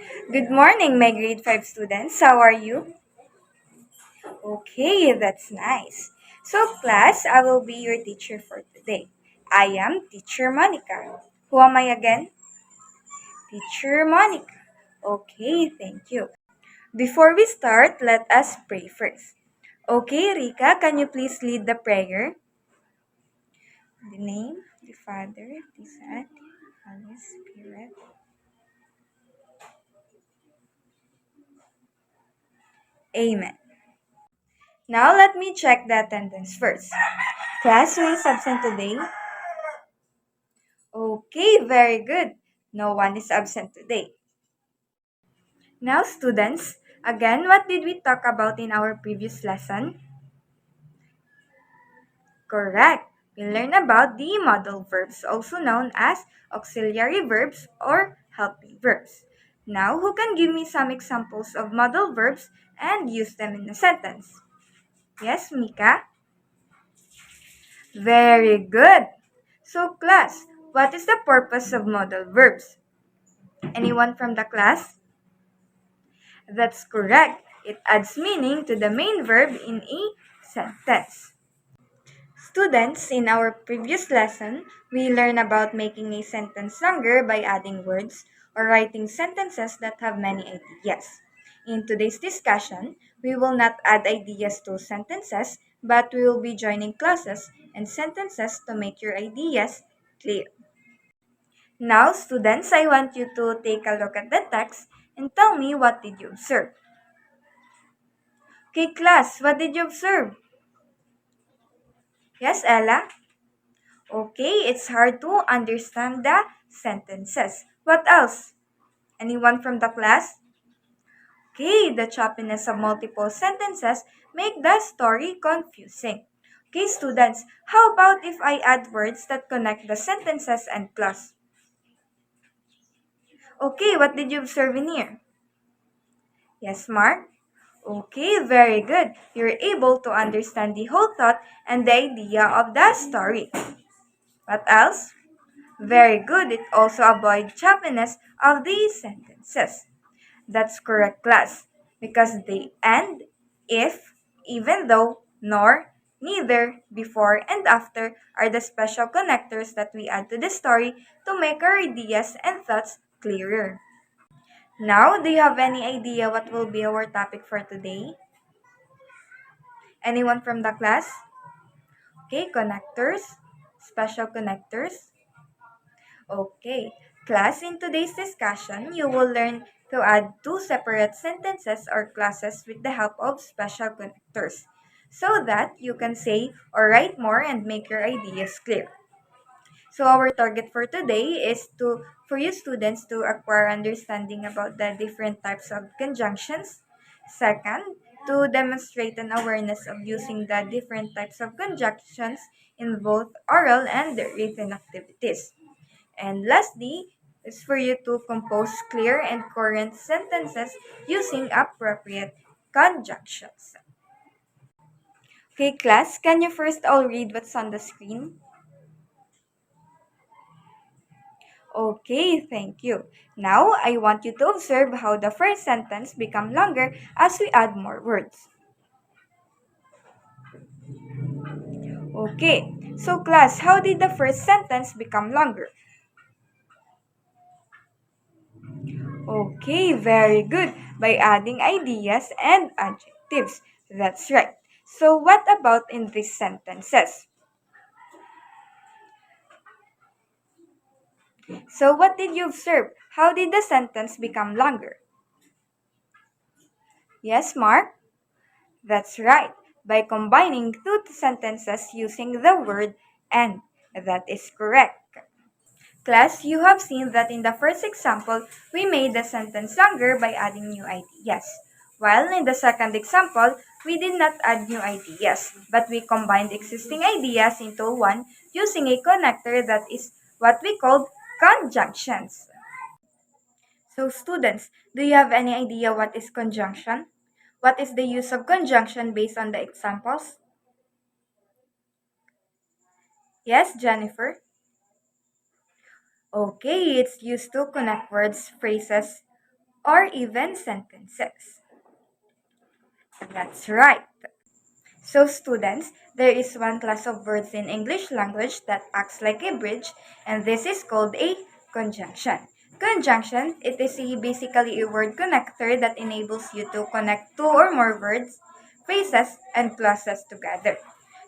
Good morning, my grade 5 students. How are you? Okay, that's nice. So, class, I will be your teacher for today. I am Teacher Monica. Who am I again? Teacher Monica. Okay, thank you. Before we start, let us pray first. Okay, Rika, can you please lead the prayer? In the name of the Father, the Son, and the Holy Spirit. Amen. Now let me check the attendance first. Class, who is absent today? Okay, very good. No one is absent today. Now, students, again, what did we talk about in our previous lesson? Correct. We learned about the modal verbs, also known as auxiliary verbs or helping verbs. Now, who can give me some examples of modal verbs and use them in a sentence? Yes, Mika? Very good. So, class, what is the purpose of modal verbs? Anyone from the class? That's correct. It adds meaning to the main verb in a sentence. Students, in our previous lesson, we learned about making a sentence longer by adding words or writing sentences that have many ideas. In today's discussion, we will not add ideas to sentences, but we will be joining clauses and sentences to make your ideas clear. Now, students, I want you to take a look at the text and tell me what did you observe. Okay, class, what did you observe? Yes, Ella? Okay, it's hard to understand the sentences. What else? Anyone from the class? Okay, the choppiness of multiple sentences make the story confusing. Okay, students, how about if I add words that connect the sentences and clause? Okay, what did you observe in here? Yes, Mark? Okay, very good. You're able to understand the whole thought and the idea of the story. What else? Very good. It also avoids choppiness of the sentences. That's correct, class. Because they end, if, even though, nor, neither, before, and after are the special connectors that we add to the story to make our ideas and thoughts clearer. Now, do you have any idea what will be our topic for today? Anyone from the class? Okay, connectors, special connectors. Okay, class, in today's discussion, you will learn to add two separate sentences or clauses with the help of special connectors so that you can say or write more and make your ideas clear. So our target for today is for you students to acquire understanding about the different types of conjunctions. Second, to demonstrate an awareness of using the different types of conjunctions in both oral and written activities. And lastly, is for you to compose clear and coherent sentences using appropriate conjunctions. Okay, class, can you first all read what's on the screen? Okay, thank you. Now, I want you to observe how the first sentence become longer as we add more words. Okay, so class, how did the first sentence become longer? Okay, very good. By adding ideas and adjectives. That's right. So what about in these sentences? So what did you observe? How did the sentence become longer? Yes, Mark? That's right. By combining two sentences using the word and. That is correct. Class, you have seen that in the first example, we made the sentence longer by adding new ideas. While in the second example, we did not add new ideas, but we combined existing ideas into one using a connector that is what we call conjunctions. So students, do you have any idea what is conjunction? What is the use of conjunction based on the examples? Yes, Jennifer? Okay, it's used to connect words, phrases, or even sentences. That's right. So students, there is one class of words in English language that acts like a bridge, and this is called a conjunction. Conjunction, it is basically a word connector that enables you to connect two or more words, phrases, and clauses together.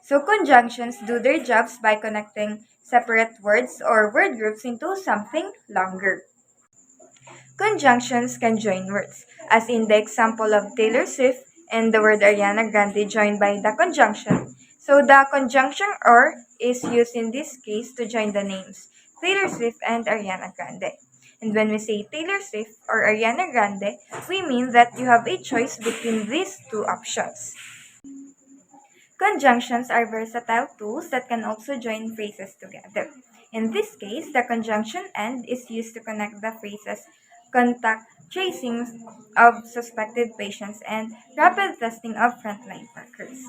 So conjunctions do their jobs by connecting separate words or word groups into something longer. Conjunctions can join words, as in the example of Taylor Swift and the word Ariana Grande joined by the conjunction. So the conjunction or is used in this case to join the names Taylor Swift and Ariana Grande. And when we say Taylor Swift or Ariana Grande, we mean that you have a choice between these two options. Conjunctions are versatile tools that can also join phrases together. In this case, the conjunction and is used to connect the phrases contact tracing of suspected patients and rapid testing of frontline workers.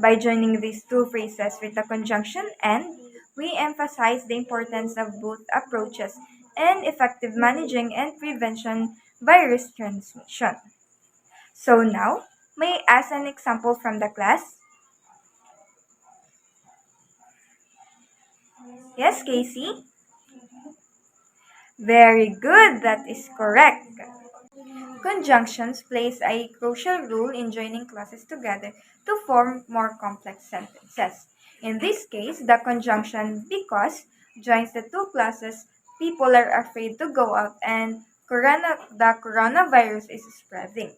By joining these two phrases with the conjunction and, we emphasize the importance of both approaches and effective managing and prevention virus transmission. So now, may I ask an example from the class? Yes, Casey? Very good, that is correct. Conjunctions plays a crucial role in joining clauses together to form more complex sentences. In this case, the conjunction because joins the two clauses people are afraid to go out and the coronavirus is spreading.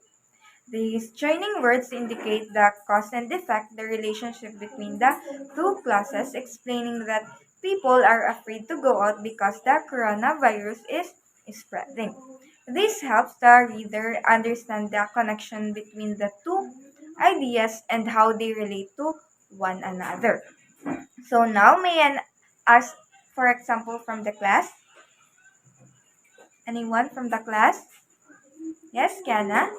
These joining words indicate the cause and effect, the relationship between the two clauses, explaining that people are afraid to go out because the coronavirus is spreading. This helps the reader understand the connection between the two ideas and how they relate to one another. So now may I ask, for example, from the class? Anyone from the class? Yes, Kiana?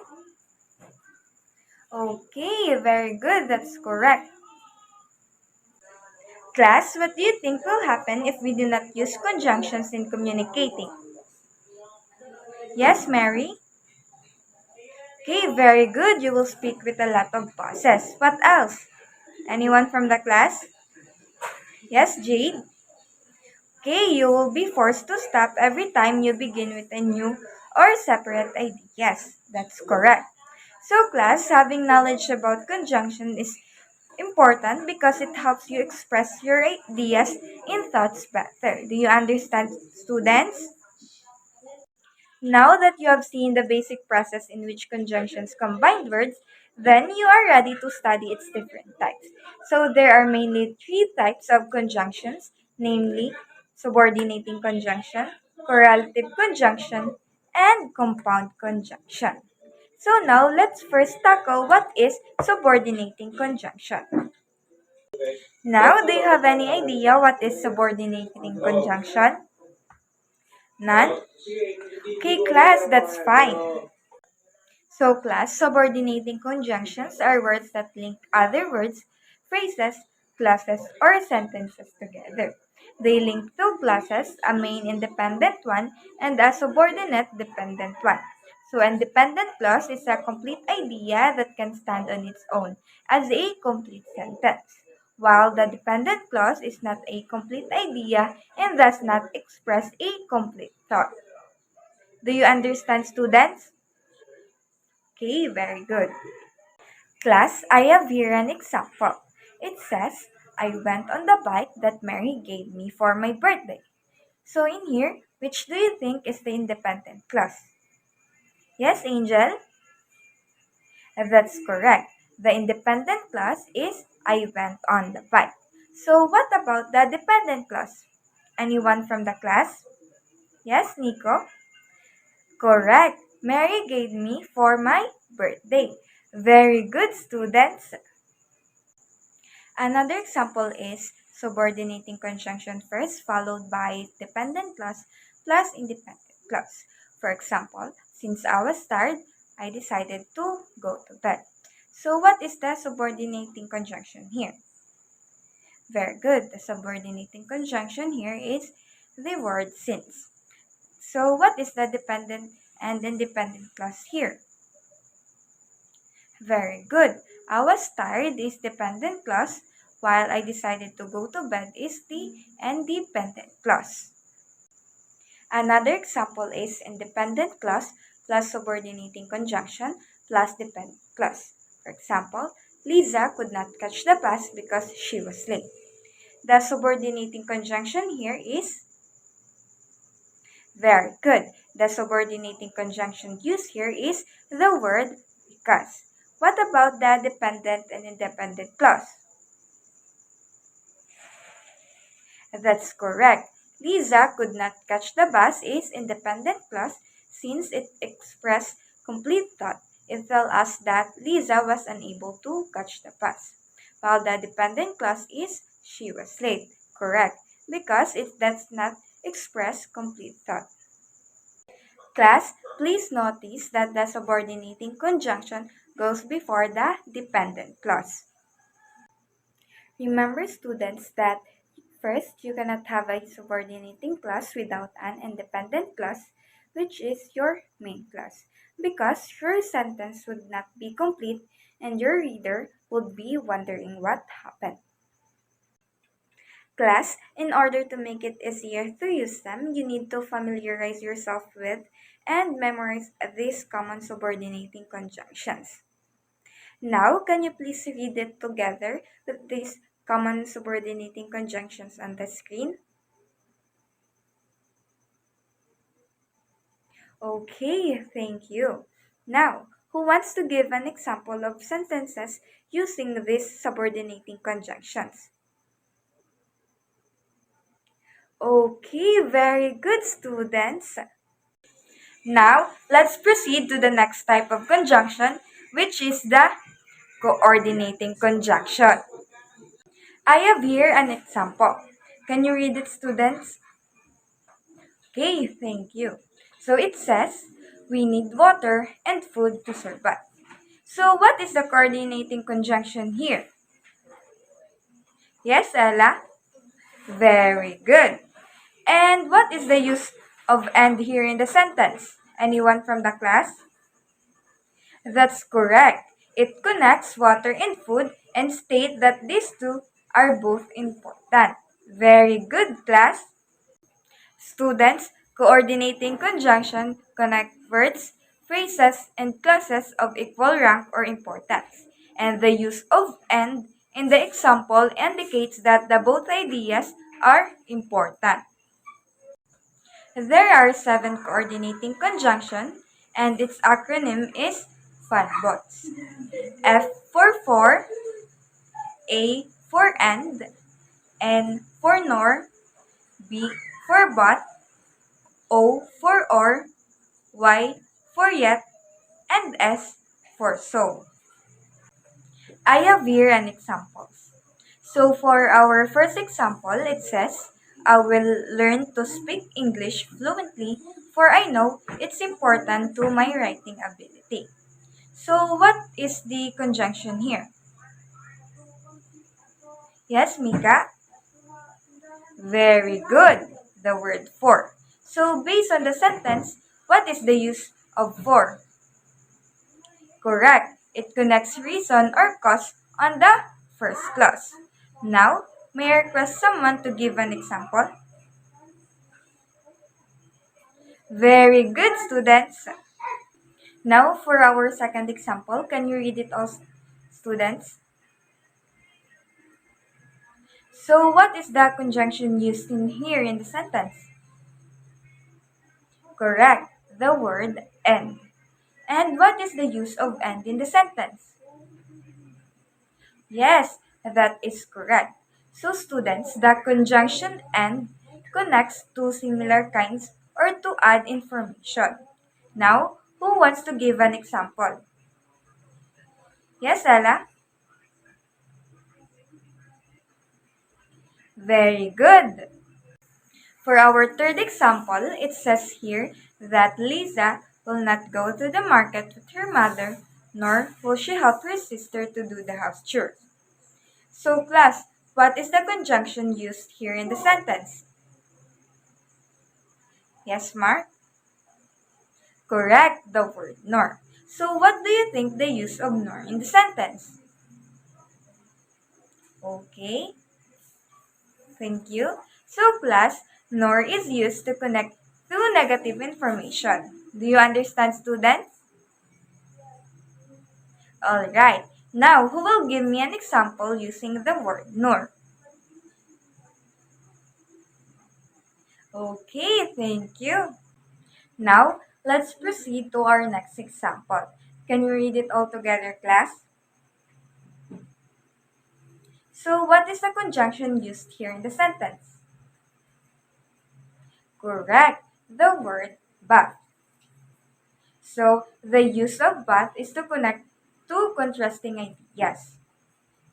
Okay, very good. That's correct. Class, what do you think will happen if we do not use conjunctions in communicating? Yes, Mary? Okay, very good. You will speak with a lot of pauses. What else? Anyone from the class? Yes, Jade? Okay, you will be forced to stop every time you begin with a new or separate idea. Yes, that's correct. So, class, having knowledge about conjunction is important because it helps you express your ideas and thoughts better. Do you understand, students? Now that you have seen the basic process in which conjunctions combine words, then you are ready to study its different types. So there are mainly three types of conjunctions, namely subordinating conjunction, correlative conjunction, and compound conjunction. So now let's first tackle what is subordinating conjunction. Now, do you have any idea what is subordinating conjunction? None? Okay, class, that's fine. So, class, subordinating conjunctions are words that link other words, phrases, clauses, or sentences together. They link two clauses, a main independent one and a subordinate dependent one. So, an independent clause is a complete idea that can stand on its own as a complete sentence, while the dependent clause is not a complete idea and does not express a complete thought. Do you understand, students? Okay, very good. Class, I have here an example. It says, I went on the bike that Mary gave me for my birthday. So in here, which do you think is the independent clause? Yes, Angel? That's correct. The independent clause is I went on the bike. So what about the dependent clause? Anyone from the class? Yes, Nico? Correct. Mary gave me for my birthday. Very good, students. Another example is subordinating conjunction first followed by dependent clause plus independent clause. For example, since I was tired, I decided to go to bed. So what is the subordinating conjunction here? Very good. The subordinating conjunction here is the word since. So what is the dependent and independent clause here. Very good. I was tired is dependent clause, while I decided to go to bed is the independent clause. Another example is independent clause plus subordinating conjunction plus dependent clause. For example, Lisa could not catch the bus because she was late. The subordinating conjunction here is very good. The subordinating conjunction used here is the word because. What about the dependent and independent clause? That's correct. Lisa could not catch the bus is independent clause since it expressed complete thought. It tells us that Lisa was unable to catch the bus. While the dependent clause is she was late. Correct. Because it does not express complete thought. Class, please notice that the subordinating conjunction goes before the dependent clause. Remember, students, that first, you cannot have a subordinating clause without an independent clause, which is your main clause, because your sentence would not be complete and your reader would be wondering what happened. Class, in order to make it easier to use them, you need to familiarize yourself with and memorize these common subordinating conjunctions. Now, can you please read it together with these common subordinating conjunctions on the screen? Okay, thank you. Now, who wants to give an example of sentences using these subordinating conjunctions? Okay, very good, students. Now, let's proceed to the next type of conjunction, which is the coordinating conjunction. I have here an example. Can you read it, students? Okay, thank you. So it says, we need water and food to survive. So what is the coordinating conjunction here? Yes, Ella? Very good. And what is the use of and here in the sentence? Anyone from the class? That's correct. It connects water and food and state that these two are both important. Very good, class. Students, coordinating conjunction connect words, phrases, and clauses of equal rank or importance. And the use of and in the example indicates that the both ideas are important. There are 7 coordinating conjunction and its acronym is FUNBOTS. F for, A for and, N for nor, B for but, O for or, Y for yet, and S for so. I have here an example. So for our first example, it says, I will learn to speak English fluently for I know it's important to my writing ability. So what is the conjunction here? Yes, Mika? Very good. The word for. So based on the sentence, what is the use of for? Correct. It connects reason or cause on the first clause. Now, may I request someone to give an example? Very good, students. Now, for our second example, can you read it all, students? So, what is the conjunction used in here in the sentence? Correct. The word and. And what is the use of and in the sentence? Yes, that is correct. So students, the conjunction and connects two similar kinds or to add information. Now, who wants to give an example? Yes, Ella? Very good. For our third example, it says here that Lisa will not go to the market with her mother, nor will she help her sister to do the house chores. So class, what is the conjunction used here in the sentence? Yes, Mark? Correct, the word nor. So what do you think the use of nor in the sentence? Okay, thank you. So class, nor is used to connect two negative information. Do you understand, students? Alright, now who will give me an example using the word nor? Okay, thank you. Now, let's proceed to our next example. Can you read it all together, class? So, what is the conjunction used here in the sentence? Correct, the word but. So, the use of but is to connect two contrasting ideas.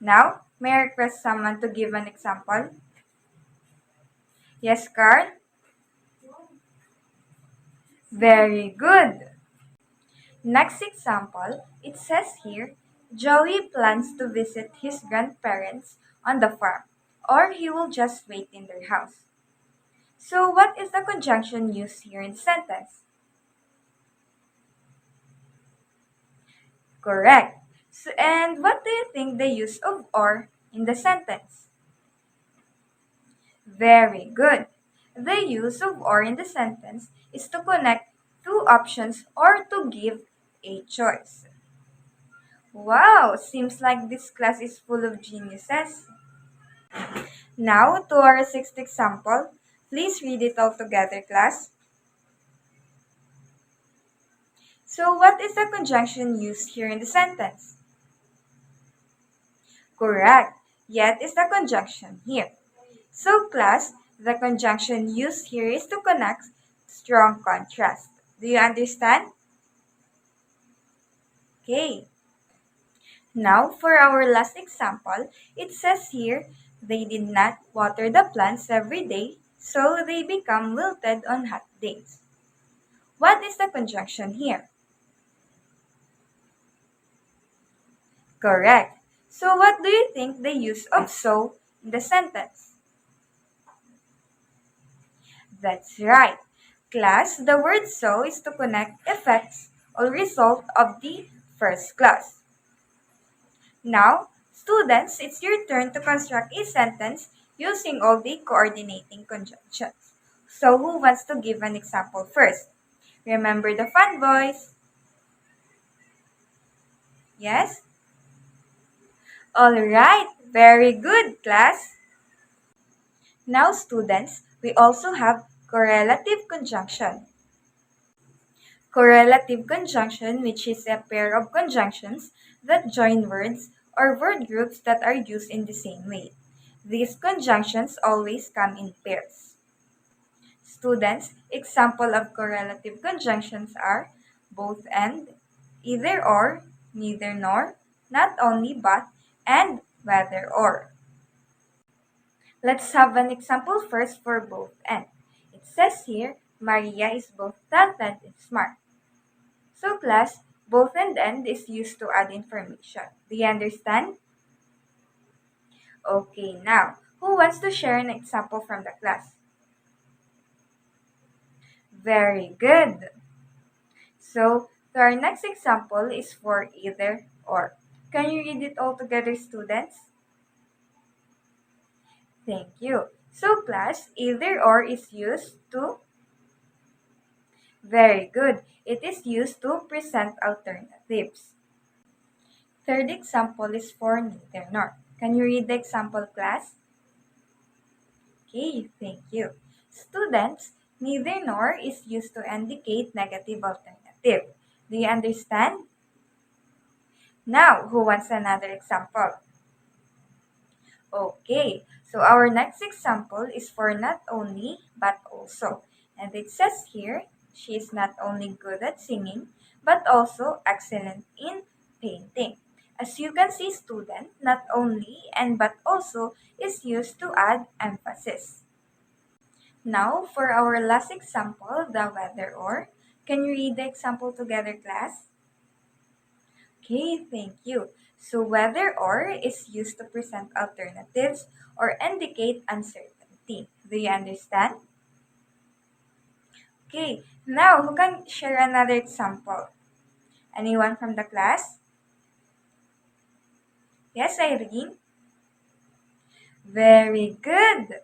Now, may I request someone to give an example? Yes, Carl? Very good. Next example, it says here, Joey plans to visit his grandparents on the farm, or he will just wait in their house. So, what is the conjunction used here in the sentence? Correct. So, and what do you think the use of or in the sentence? Very good. The use of or in the sentence is to connect two options or to give a choice. Wow, seems like this class is full of geniuses. Now, to our sixth example. Please read it all together, class. So, what is the conjunction used here in the sentence? Correct. Yet is the conjunction here. So, class, the conjunction used here is to connect strong contrast. Do you understand? Okay. Now, for our last example, it says here, they did not water the plants every day, so they become wilted on hot days. What is the conjunction here? Correct. So, what do you think the use of so in the sentence? That's right. Class, the word so is to connect effects or result of the first clause. Now, students, it's your turn to construct a sentence using all the coordinating conjunctions. So, who wants to give an example first? Remember the fun voice? Yes? Alright, very good, class. Now, students, we also have correlative conjunction. Correlative conjunction, which is a pair of conjunctions that join words or word groups that are used in the same way. These conjunctions always come in pairs. Students, example of correlative conjunctions are both and, either or, neither nor, not only but, and whether or. Let's have an example first for both and. It says here, Maria is both talented and smart. So class, both and is used to add information. Do you understand? Okay, now, who wants to share an example from the class? Very good. So, our next example is for either or. Can you read it all together, students? Thank you. So, class, either or is used to. Very good. It is used to present alternatives. Third example is for neither nor. Can you read the example, class? Okay, thank you. Students, neither nor is used to indicate negative alternative. Do you understand? Now, who wants another example? Okay, so our next example is for not only but also. And it says here, she is not only good at singing but also excellent in painting. As you can see, student, not only and but also is used to add emphasis. Now, for our last example, the whether or. Can you read the example together, class? Okay, thank you. So, whether or is used to present alternatives or indicate uncertainty. Do you understand? Okay, now who can share another example? Anyone from the class? Yes, Irene? Very good.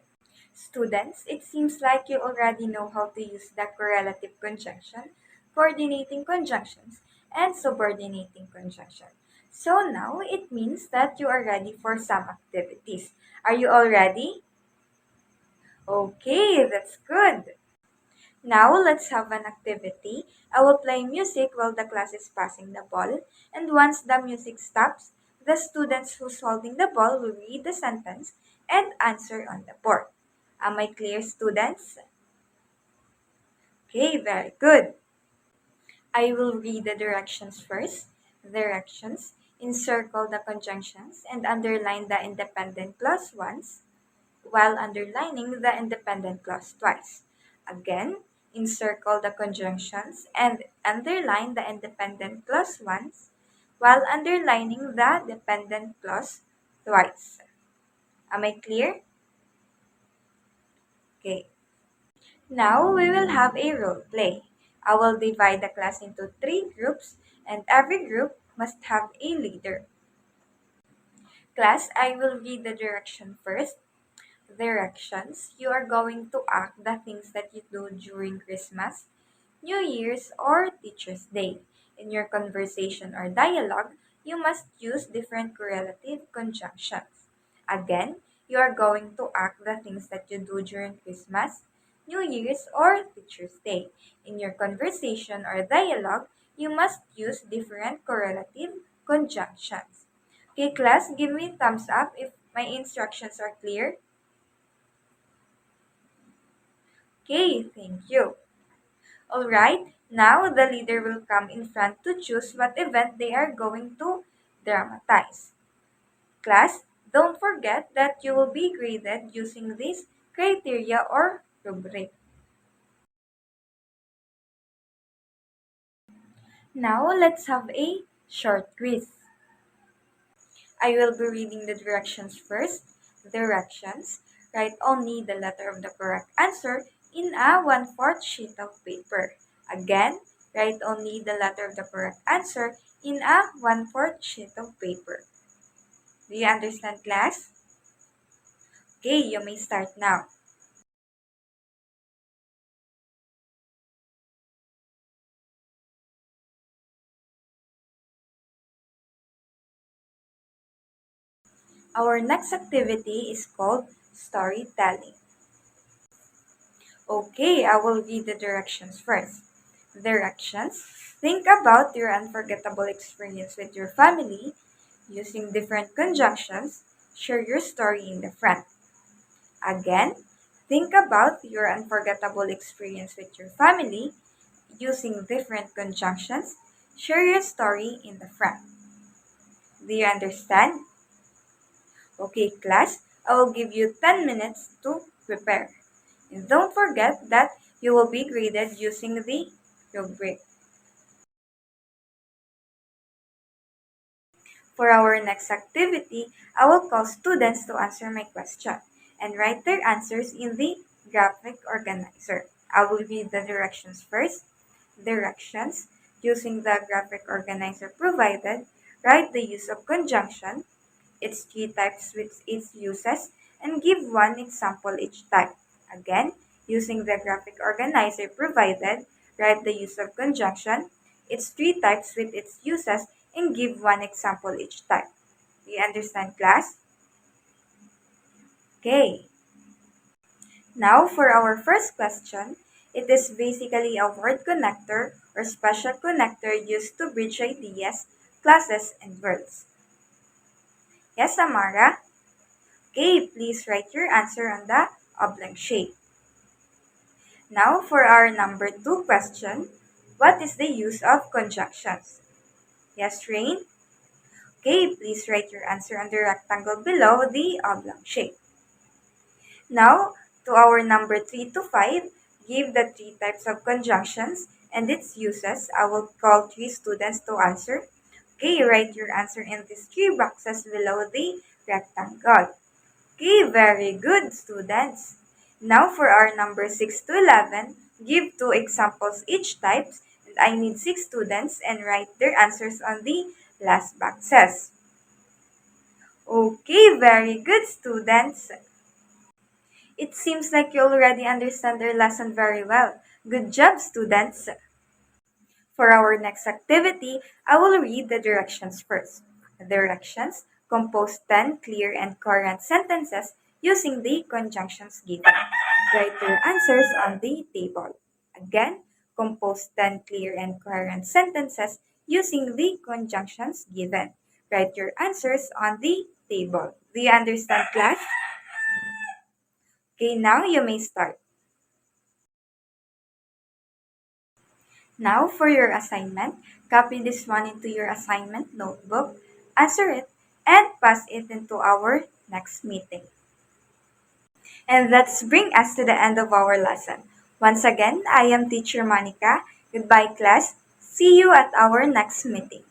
Students, it seems like you already know how to use the correlative conjunction, coordinating conjunctions, and subordinating conjunction. So now it means that you are ready for some activities. Are you all ready? Okay, that's good. Now let's have an activity. I will play music while the class is passing the ball, and once the music stops, the students who's holding the ball will read the sentence and answer on the board. Am I clear, students? Okay, very good. I will read the directions first. Directions. Encircle the conjunctions and underline the independent clause once, while underlining the independent clause twice. Again, encircle the conjunctions and underline the independent clause once, while underlining the dependent clause twice. Am I clear? Okay. Now we will have a role play. I will divide the class into three groups, and every group must have a leader. Class, I will read the direction first. Directions. You are going to act the things that you do during Christmas, New Year's, or Teacher's Day. In your conversation or dialogue, you must use different correlative conjunctions. Again, you are going to act the things that you do during Christmas, New Year's, or Teacher's Day. In your conversation or dialogue, you must use different correlative conjunctions. Okay, class, give me thumbs up if my instructions are clear. Okay, thank you. Alright, now the leader will come in front to choose what event they are going to dramatize. Class, don't forget that you will be graded using this criteria or rubric. Now let's have a short quiz. I will be reading the directions first. Directions. Write only the letter of the correct answer in a 1/4 sheet of paper. Again, write only the letter of the correct answer in a 1/4 sheet of paper. Do you understand, class? Okay, you may start now. Our next activity is called storytelling. Okay, I will read the directions first. Directions. Think about your unforgettable experience with your family using different conjunctions. Share your story in the front. Again, think about your unforgettable experience with your family using different conjunctions. Share your story in the front. Do you understand? Okay, class, I will give you 10 minutes to prepare. And don't forget that you will be graded using the rubric. For our next activity, I will call students to answer my question and write their answers in the graphic organizer. I will read the directions first. Directions. Using the graphic organizer provided, write the use of conjunction, its three types with its uses, and give one example each type. Again, using the graphic organizer provided, write the use of conjunction, its three types with its uses, and give one example each type. Do you understand, class? Okay. Now for our first question, it is basically a word connector or special connector used to bridge ideas, classes, and words. Yes, Amara? Okay, please write your answer on the oblong shape. Now for our number 2 question, what is the use of conjunctions? Yes, Rain? Okay, please write your answer on the rectangle below the oblong shape. Now, to our number 3 to 5, give the three types of conjunctions and its uses. I will call 3 students to answer. Okay, write your answer in these 3 boxes below the rectangle. Okay, very good, students. Now for our number 6 to 11, Give 2 examples each type, and I need 6 students and write their answers on the last boxes. Okay, very good, students. It seems like you already understand their lesson very well. Good job, students. For our next activity, I will read the directions first. Directions: compose 10 clear and coherent sentences using the conjunctions given. Write your answers on the table. Again, compose 10 clear and coherent sentences using the conjunctions given. Write your answers on the table. Do you understand, class? Okay, now you may start. Now for your assignment, copy this one into your assignment notebook, answer it, and pass it into our next meeting. And that's bring us to the end of our lesson. Once again, I am Teacher Monica. Goodbye, class. See you at our next meeting.